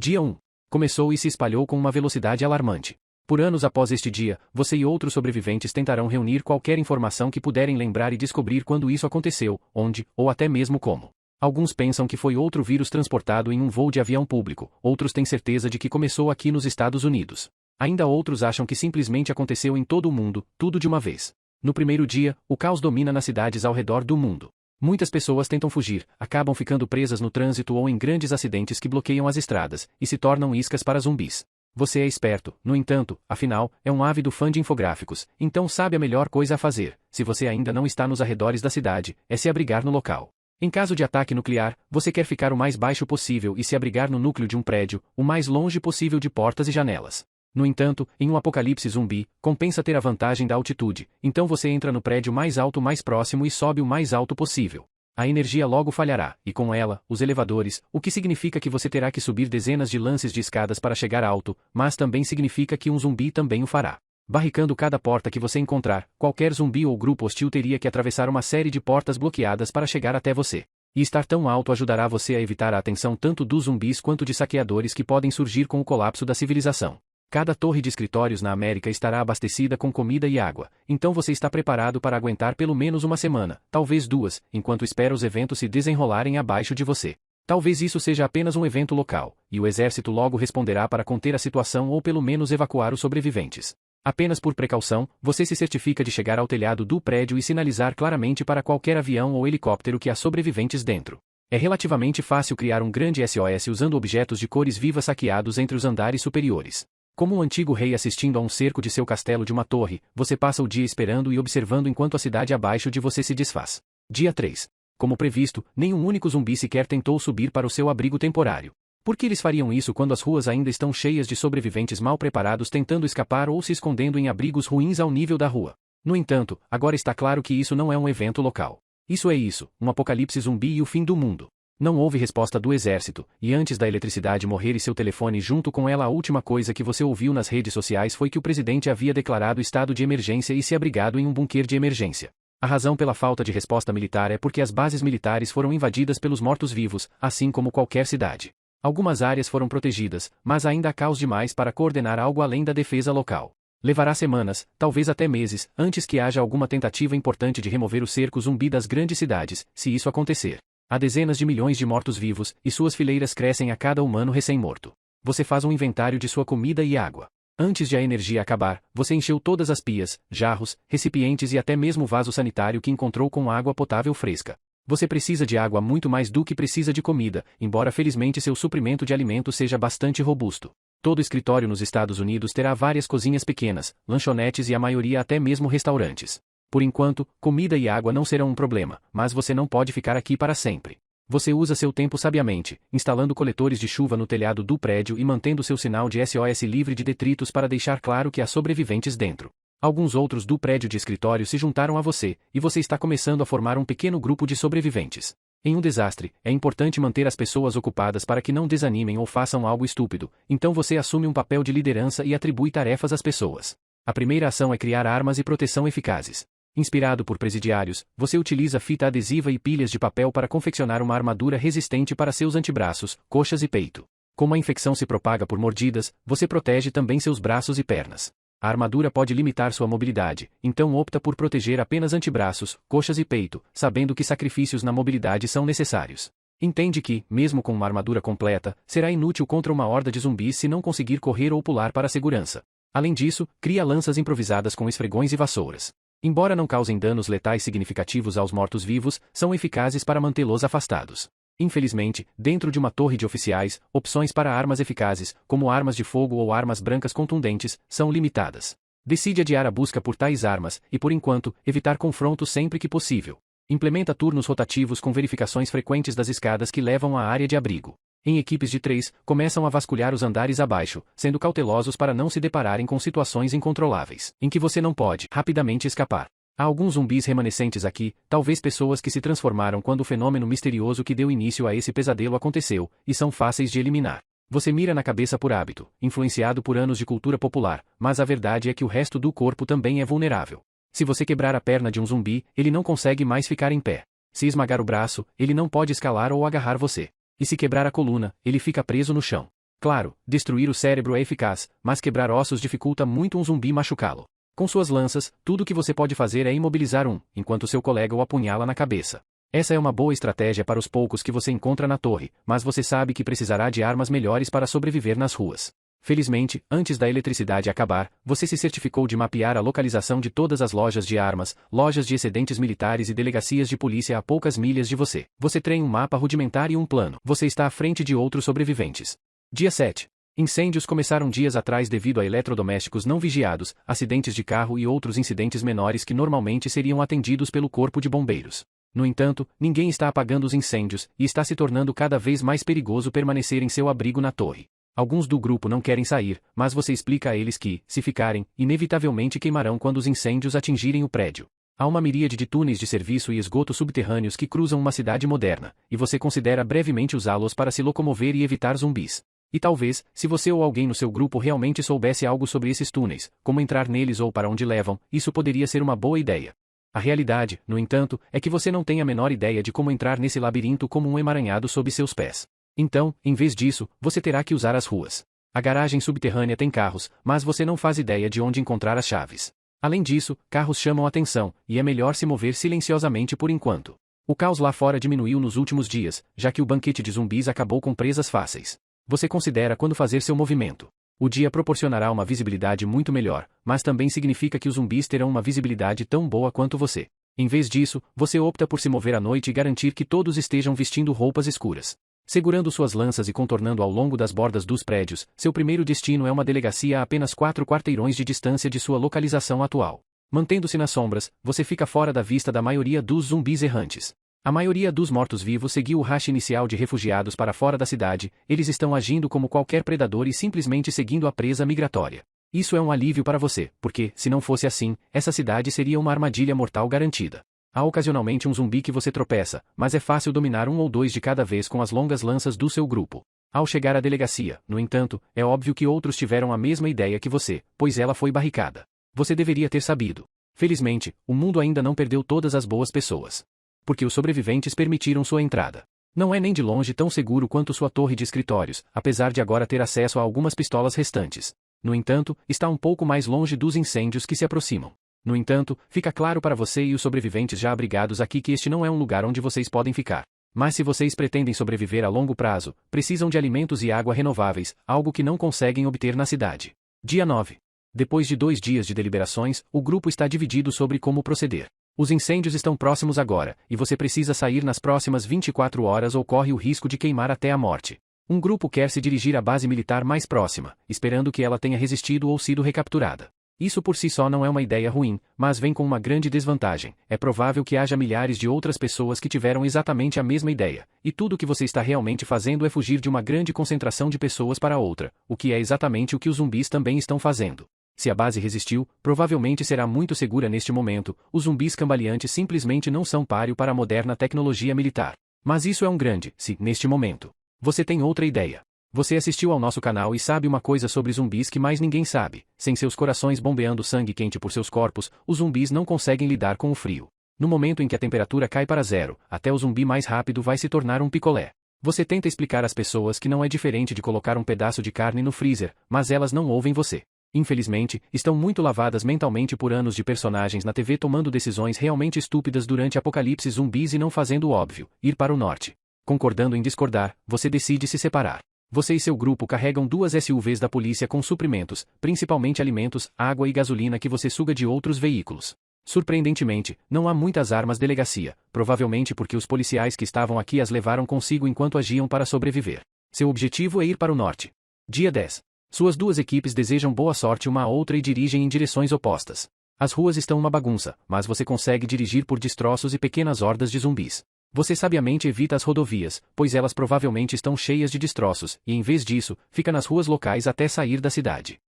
Dia 1. Começou e se espalhou com uma velocidade alarmante. Por anos após este dia, você e outros sobreviventes tentarão reunir qualquer informação que puderem lembrar e descobrir quando isso aconteceu, onde, ou até mesmo como. Alguns pensam que foi outro vírus transportado em um voo de avião público, outros têm certeza de que começou aqui nos Estados Unidos. Ainda outros acham que simplesmente aconteceu em todo o mundo, tudo de uma vez. No primeiro dia, o caos domina nas cidades ao redor do mundo. Muitas pessoas tentam fugir, acabam ficando presas no trânsito ou em grandes acidentes que bloqueiam as estradas, e se tornam iscas para zumbis. Você é esperto, no entanto, afinal, é um ávido fã de infográficos, então sabe a melhor coisa a fazer, se você ainda não está nos arredores da cidade, é se abrigar no local. Em caso de ataque nuclear, você quer ficar o mais baixo possível e se abrigar no núcleo de um prédio, o mais longe possível de portas e janelas. No entanto, em um apocalipse zumbi, compensa ter a vantagem da altitude, então você entra no prédio mais alto mais próximo e sobe o mais alto possível. A energia logo falhará, e com ela, os elevadores, o que significa que você terá que subir dezenas de lances de escadas para chegar alto, mas também significa que um zumbi também o fará. Barricando cada porta que você encontrar, qualquer zumbi ou grupo hostil teria que atravessar uma série de portas bloqueadas para chegar até você. E estar tão alto ajudará você a evitar a atenção tanto dos zumbis quanto de saqueadores que podem surgir com o colapso da civilização. Cada torre de escritórios na América estará abastecida com comida e água, então você está preparado para aguentar pelo menos uma semana, talvez duas, enquanto espera os eventos se desenrolarem abaixo de você. Talvez isso seja apenas um evento local, e o exército logo responderá para conter a situação ou pelo menos evacuar os sobreviventes. Apenas por precaução, você se certifica de chegar ao telhado do prédio e sinalizar claramente para qualquer avião ou helicóptero que há sobreviventes dentro. É relativamente fácil criar um grande SOS usando objetos de cores vivas saqueados entre os andares superiores. Como um antigo rei assistindo a um cerco de seu castelo de uma torre, você passa o dia esperando e observando enquanto a cidade abaixo de você se desfaz. Dia 3. Como previsto, nenhum único zumbi sequer tentou subir para o seu abrigo temporário. Por que eles fariam isso quando as ruas ainda estão cheias de sobreviventes mal preparados tentando escapar ou se escondendo em abrigos ruins ao nível da rua? No entanto, agora está claro que isso não é um evento local. Isso é isso, um apocalipse zumbi e o fim do mundo. Não houve resposta do exército, e antes da eletricidade morrer e seu telefone junto com ela a última coisa que você ouviu nas redes sociais foi que o presidente havia declarado estado de emergência e se abrigado em um bunker de emergência. A razão pela falta de resposta militar é porque as bases militares foram invadidas pelos mortos-vivos, assim como qualquer cidade. Algumas áreas foram protegidas, mas ainda há caos demais para coordenar algo além da defesa local. Levará semanas, talvez até meses, antes que haja alguma tentativa importante de remover o cerco zumbi das grandes cidades, se isso acontecer. Há dezenas de milhões de mortos-vivos, e suas fileiras crescem a cada humano recém-morto. Você faz um inventário de sua comida e água. Antes de a energia acabar, você encheu todas as pias, jarros, recipientes e até mesmo o vaso sanitário que encontrou com água potável fresca. Você precisa de água muito mais do que precisa de comida, embora felizmente seu suprimento de alimento seja bastante robusto. Todo escritório nos Estados Unidos terá várias cozinhas pequenas, lanchonetes e a maioria até mesmo restaurantes. Por enquanto, comida e água não serão um problema, mas você não pode ficar aqui para sempre. Você usa seu tempo sabiamente, instalando coletores de chuva no telhado do prédio e mantendo seu sinal de SOS livre de detritos para deixar claro que há sobreviventes dentro. Alguns outros do prédio de escritório se juntaram a você, e você está começando a formar um pequeno grupo de sobreviventes. Em um desastre, é importante manter as pessoas ocupadas para que não desanimem ou façam algo estúpido, então você assume um papel de liderança e atribui tarefas às pessoas. A primeira ação é criar armas e proteção eficazes. Inspirado por presidiários, você utiliza fita adesiva e pilhas de papel para confeccionar uma armadura resistente para seus antebraços, coxas e peito. Como a infecção se propaga por mordidas, você protege também seus braços e pernas. A armadura pode limitar sua mobilidade, então opta por proteger apenas antebraços, coxas e peito, sabendo que sacrifícios na mobilidade são necessários. Entende que, mesmo com uma armadura completa, será inútil contra uma horda de zumbis se não conseguir correr ou pular para a segurança. Além disso, cria lanças improvisadas com esfregões e vassouras. Embora não causem danos letais significativos aos mortos-vivos, são eficazes para mantê-los afastados. Infelizmente, dentro de uma torre de oficiais, opções para armas eficazes, como armas de fogo ou armas brancas contundentes, são limitadas. Decide adiar a busca por tais armas, e por enquanto, evitar confrontos sempre que possível. Implementa turnos rotativos com verificações frequentes das escadas que levam à área de abrigo. Em equipes de 3, começam a vasculhar os andares abaixo, sendo cautelosos para não se depararem com situações incontroláveis, em que você não pode rapidamente escapar. Há alguns zumbis remanescentes aqui, talvez pessoas que se transformaram quando o fenômeno misterioso que deu início a esse pesadelo aconteceu, e são fáceis de eliminar. Você mira na cabeça por hábito, influenciado por anos de cultura popular, mas a verdade é que o resto do corpo também é vulnerável. Se você quebrar a perna de um zumbi, ele não consegue mais ficar em pé. Se esmagar o braço, ele não pode escalar ou agarrar você. E se quebrar a coluna, ele fica preso no chão. Claro, destruir o cérebro é eficaz, mas quebrar ossos dificulta muito um zumbi machucá-lo. Com suas lanças, tudo o que você pode fazer é imobilizar um, enquanto seu colega o apunhala na cabeça. Essa é uma boa estratégia para os poucos que você encontra na torre, mas você sabe que precisará de armas melhores para sobreviver nas ruas. Felizmente, antes da eletricidade acabar, você se certificou de mapear a localização de todas as lojas de armas, lojas de excedentes militares e delegacias de polícia a poucas milhas de você. Você tem um mapa rudimentar e um plano. Você está à frente de outros sobreviventes. Dia 7. Incêndios começaram dias atrás devido a eletrodomésticos não vigiados, acidentes de carro e outros incidentes menores que normalmente seriam atendidos pelo corpo de bombeiros. No entanto, ninguém está apagando os incêndios, e está se tornando cada vez mais perigoso permanecer em seu abrigo na torre. Alguns do grupo não querem sair, mas você explica a eles que, se ficarem, inevitavelmente queimarão quando os incêndios atingirem o prédio. Há uma miríade de túneis de serviço e esgoto subterrâneos que cruzam uma cidade moderna, e você considera brevemente usá-los para se locomover e evitar zumbis. E talvez, se você ou alguém no seu grupo realmente soubesse algo sobre esses túneis, como entrar neles ou para onde levam, isso poderia ser uma boa ideia. A realidade, no entanto, é que você não tem a menor ideia de como entrar nesse labirinto como um emaranhado sob seus pés. Então, em vez disso, você terá que usar as ruas. A garagem subterrânea tem carros, mas você não faz ideia de onde encontrar as chaves. Além disso, carros chamam atenção, e é melhor se mover silenciosamente por enquanto. O caos lá fora diminuiu nos últimos dias, já que o banquete de zumbis acabou com presas fáceis. Você considera quando fazer seu movimento. O dia proporcionará uma visibilidade muito melhor, mas também significa que os zumbis terão uma visibilidade tão boa quanto você. Em vez disso, você opta por se mover à noite e garantir que todos estejam vestindo roupas escuras. Segurando suas lanças e contornando ao longo das bordas dos prédios, seu primeiro destino é uma delegacia a apenas 4 quarteirões de distância de sua localização atual. Mantendo-se nas sombras, você fica fora da vista da maioria dos zumbis errantes. A maioria dos mortos-vivos seguiu o rush inicial de refugiados para fora da cidade, eles estão agindo como qualquer predador e simplesmente seguindo a presa migratória. Isso é um alívio para você, porque, se não fosse assim, essa cidade seria uma armadilha mortal garantida. Há ocasionalmente um zumbi que você tropeça, mas é fácil dominar um ou dois de cada vez com as longas lanças do seu grupo. Ao chegar à delegacia, no entanto, é óbvio que outros tiveram a mesma ideia que você, pois ela foi barricada. Você deveria ter sabido. Felizmente, o mundo ainda não perdeu todas as boas pessoas. Porque os sobreviventes permitiram sua entrada. Não é nem de longe tão seguro quanto sua torre de escritórios, apesar de agora ter acesso a algumas pistolas restantes. No entanto, está um pouco mais longe dos incêndios que se aproximam. No entanto, fica claro para você e os sobreviventes já abrigados aqui que este não é um lugar onde vocês podem ficar. Mas se vocês pretendem sobreviver a longo prazo, precisam de alimentos e água renováveis, algo que não conseguem obter na cidade. Dia 9. Depois de 2 dias de deliberações, o grupo está dividido sobre como proceder. Os incêndios estão próximos agora, e você precisa sair nas próximas 24 horas ou corre o risco de queimar até a morte. Um grupo quer se dirigir à base militar mais próxima, esperando que ela tenha resistido ou sido recapturada. Isso por si só não é uma ideia ruim, mas vem com uma grande desvantagem. É provável que haja milhares de outras pessoas que tiveram exatamente a mesma ideia, e tudo o que você está realmente fazendo é fugir de uma grande concentração de pessoas para outra, o que é exatamente o que os zumbis também estão fazendo. Se a base resistiu, provavelmente será muito segura neste momento. Os zumbis cambaleantes simplesmente não são páreo para a moderna tecnologia militar. Mas isso é um grande, se, neste momento. Você tem outra ideia. Você assistiu ao nosso canal e sabe uma coisa sobre zumbis que mais ninguém sabe. Sem seus corações bombeando sangue quente por seus corpos, os zumbis não conseguem lidar com o frio. No momento em que a temperatura cai para 0, até o zumbi mais rápido vai se tornar um picolé. Você tenta explicar às pessoas que não é diferente de colocar um pedaço de carne no freezer, mas elas não ouvem você. Infelizmente, estão muito lavadas mentalmente por anos de personagens na TV tomando decisões realmente estúpidas durante apocalipse zumbis e não fazendo o óbvio, ir para o norte. Concordando em discordar, você decide se separar. Você e seu grupo carregam 2 SUVs da polícia com suprimentos, principalmente alimentos, água e gasolina que você suga de outros veículos. Surpreendentemente, não há muitas armas delegacia, provavelmente porque os policiais que estavam aqui as levaram consigo enquanto agiam para sobreviver. Seu objetivo é ir para o norte. Dia 10. Suas 2 equipes desejam boa sorte uma à outra e dirigem em direções opostas. As ruas estão uma bagunça, mas você consegue dirigir por destroços e pequenas hordas de zumbis. Você sabiamente evita as rodovias, pois elas provavelmente estão cheias de destroços, e em vez disso, fica nas ruas locais até sair da cidade.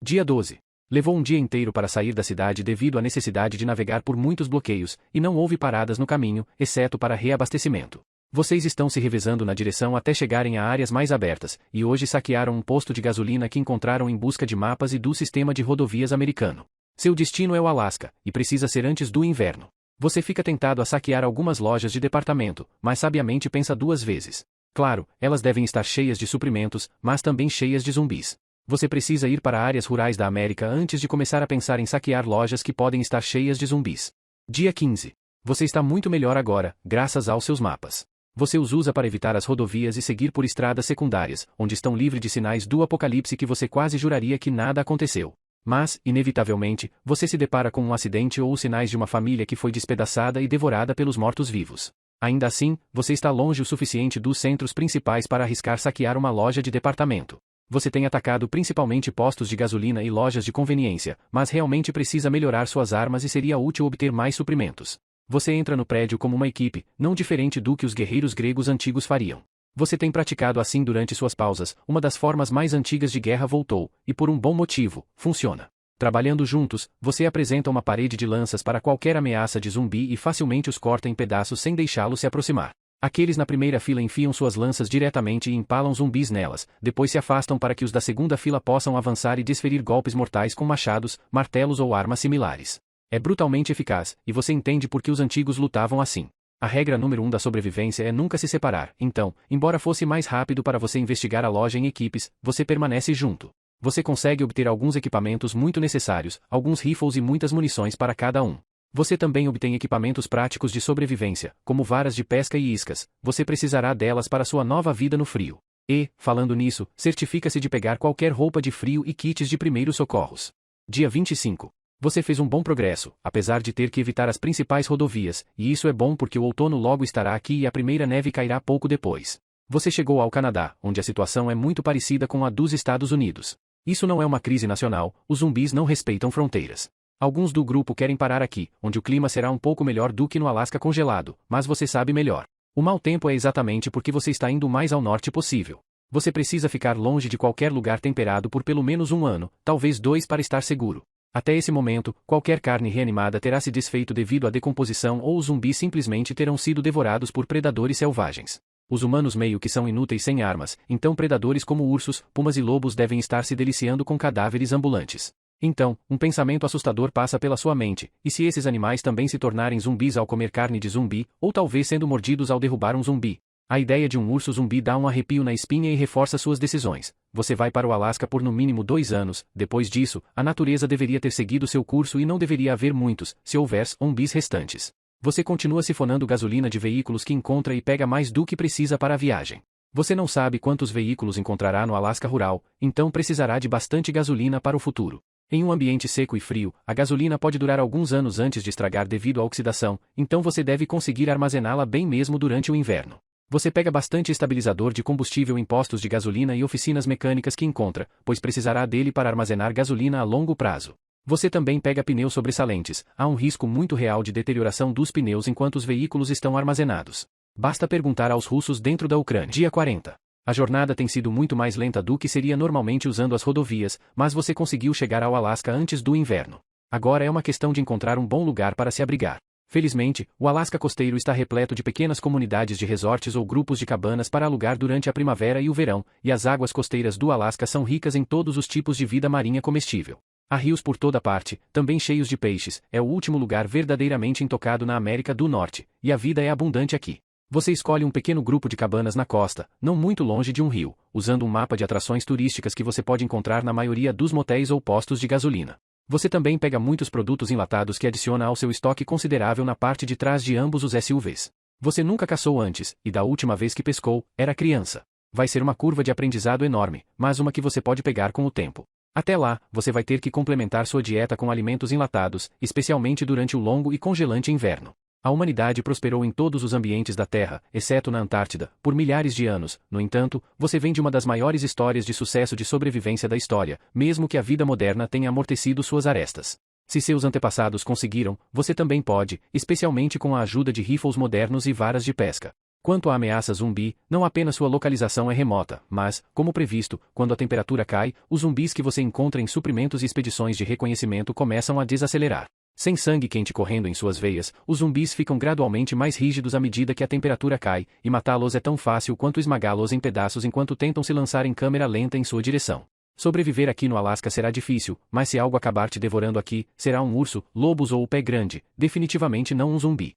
Dia 12. Levou um dia inteiro para sair da cidade devido à necessidade de navegar por muitos bloqueios, e não houve paradas no caminho, exceto para reabastecimento. Vocês estão se revezando na direção até chegarem a áreas mais abertas, e hoje saquearam um posto de gasolina que encontraram em busca de mapas e do sistema de rodovias americano. Seu destino é o Alasca, e precisa ser antes do inverno. Você fica tentado a saquear algumas lojas de departamento, mas sabiamente pensa 2 vezes. Claro, elas devem estar cheias de suprimentos, mas também cheias de zumbis. Você precisa ir para áreas rurais da América antes de começar a pensar em saquear lojas que podem estar cheias de zumbis. Dia 15. Você está muito melhor agora, graças aos seus mapas. Você os usa para evitar as rodovias e seguir por estradas secundárias, onde estão livres de sinais do apocalipse que você quase juraria que nada aconteceu. Mas, inevitavelmente, você se depara com um acidente ou os sinais de uma família que foi despedaçada e devorada pelos mortos-vivos. Ainda assim, você está longe o suficiente dos centros principais para arriscar saquear uma loja de departamento. Você tem atacado principalmente postos de gasolina e lojas de conveniência, mas realmente precisa melhorar suas armas e seria útil obter mais suprimentos. Você entra no prédio como uma equipe, não diferente do que os guerreiros gregos antigos fariam. Você tem praticado assim durante suas pausas, uma das formas mais antigas de guerra voltou, e por um bom motivo, funciona. Trabalhando juntos, você apresenta uma parede de lanças para qualquer ameaça de zumbi e facilmente os corta em pedaços sem deixá-los se aproximar. Aqueles na primeira fila enfiam suas lanças diretamente e empalam zumbis nelas, depois se afastam para que os da segunda fila possam avançar e desferir golpes mortais com machados, martelos ou armas similares. É brutalmente eficaz, e você entende por que os antigos lutavam assim. A regra número 1 da sobrevivência é nunca se separar, então, embora fosse mais rápido para você investigar a loja em equipes, você permanece junto. Você consegue obter alguns equipamentos muito necessários, alguns rifles e muitas munições para cada um. Você também obtém equipamentos práticos de sobrevivência, como varas de pesca e iscas, você precisará delas para sua nova vida no frio. E, falando nisso, certifica-se de pegar qualquer roupa de frio e kits de primeiros socorros. Dia 25. Você fez um bom progresso, apesar de ter que evitar as principais rodovias, e isso é bom porque o outono logo estará aqui e a primeira neve cairá pouco depois. Você chegou ao Canadá, onde a situação é muito parecida com a dos Estados Unidos. Isso não é uma crise nacional, os zumbis não respeitam fronteiras. Alguns do grupo querem parar aqui, onde o clima será um pouco melhor do que no Alasca congelado, mas você sabe melhor. O mau tempo é exatamente porque você está indo o mais ao norte possível. Você precisa ficar longe de qualquer lugar temperado por pelo menos 1 ano, talvez 2 para estar seguro. Até esse momento, qualquer carne reanimada terá se desfeito devido à decomposição ou os zumbis simplesmente terão sido devorados por predadores selvagens. Os humanos meio que são inúteis sem armas, então predadores como ursos, pumas e lobos devem estar se deliciando com cadáveres ambulantes. Então, um pensamento assustador passa pela sua mente, e se esses animais também se tornarem zumbis ao comer carne de zumbi, ou talvez sendo mordidos ao derrubar um zumbi? A ideia de um urso zumbi dá um arrepio na espinha e reforça suas decisões. Você vai para o Alasca por no mínimo 2 anos, depois disso, a natureza deveria ter seguido seu curso e não deveria haver muitos, se houver, zumbis restantes. Você continua sifonando gasolina de veículos que encontra e pega mais do que precisa para a viagem. Você não sabe quantos veículos encontrará no Alasca rural, então precisará de bastante gasolina para o futuro. Em um ambiente seco e frio, a gasolina pode durar alguns anos antes de estragar devido à oxidação, então você deve conseguir armazená-la bem mesmo durante o inverno. Você pega bastante estabilizador de combustível em postos de gasolina e oficinas mecânicas que encontra, pois precisará dele para armazenar gasolina a longo prazo. Você também pega pneus sobressalentes, há um risco muito real de deterioração dos pneus enquanto os veículos estão armazenados. Basta perguntar aos russos dentro da Ucrânia. Dia 40. A jornada tem sido muito mais lenta do que seria normalmente usando as rodovias, mas você conseguiu chegar ao Alasca antes do inverno. Agora é uma questão de encontrar um bom lugar para se abrigar. Felizmente, o Alasca costeiro está repleto de pequenas comunidades de resorts ou grupos de cabanas para alugar durante a primavera e o verão, e as águas costeiras do Alasca são ricas em todos os tipos de vida marinha comestível. Há rios por toda parte, também cheios de peixes, é o último lugar verdadeiramente intocado na América do Norte, e a vida é abundante aqui. Você escolhe um pequeno grupo de cabanas na costa, não muito longe de um rio, usando um mapa de atrações turísticas que você pode encontrar na maioria dos motéis ou postos de gasolina. Você também pega muitos produtos enlatados que adiciona ao seu estoque considerável na parte de trás de ambos os SUVs. Você nunca caçou antes, e da última vez que pescou, era criança. Vai ser uma curva de aprendizado enorme, mas uma que você pode pegar com o tempo. Até lá, você vai ter que complementar sua dieta com alimentos enlatados, especialmente durante o longo e congelante inverno. A humanidade prosperou em todos os ambientes da Terra, exceto na Antártida, por milhares de anos. No entanto, você vem de uma das maiores histórias de sucesso de sobrevivência da história, mesmo que a vida moderna tenha amortecido suas arestas. Se seus antepassados conseguiram, você também pode, especialmente com a ajuda de rifles modernos e varas de pesca. Quanto à ameaça zumbi, não apenas sua localização é remota, mas, como previsto, quando a temperatura cai, os zumbis que você encontra em suprimentos e expedições de reconhecimento começam a desacelerar. Sem sangue quente correndo em suas veias, os zumbis ficam gradualmente mais rígidos à medida que a temperatura cai, e matá-los é tão fácil quanto esmagá-los em pedaços enquanto tentam se lançar em câmera lenta em sua direção. Sobreviver aqui no Alasca será difícil, mas se algo acabar te devorando aqui, será um urso, lobos ou o pé grande, definitivamente não um zumbi.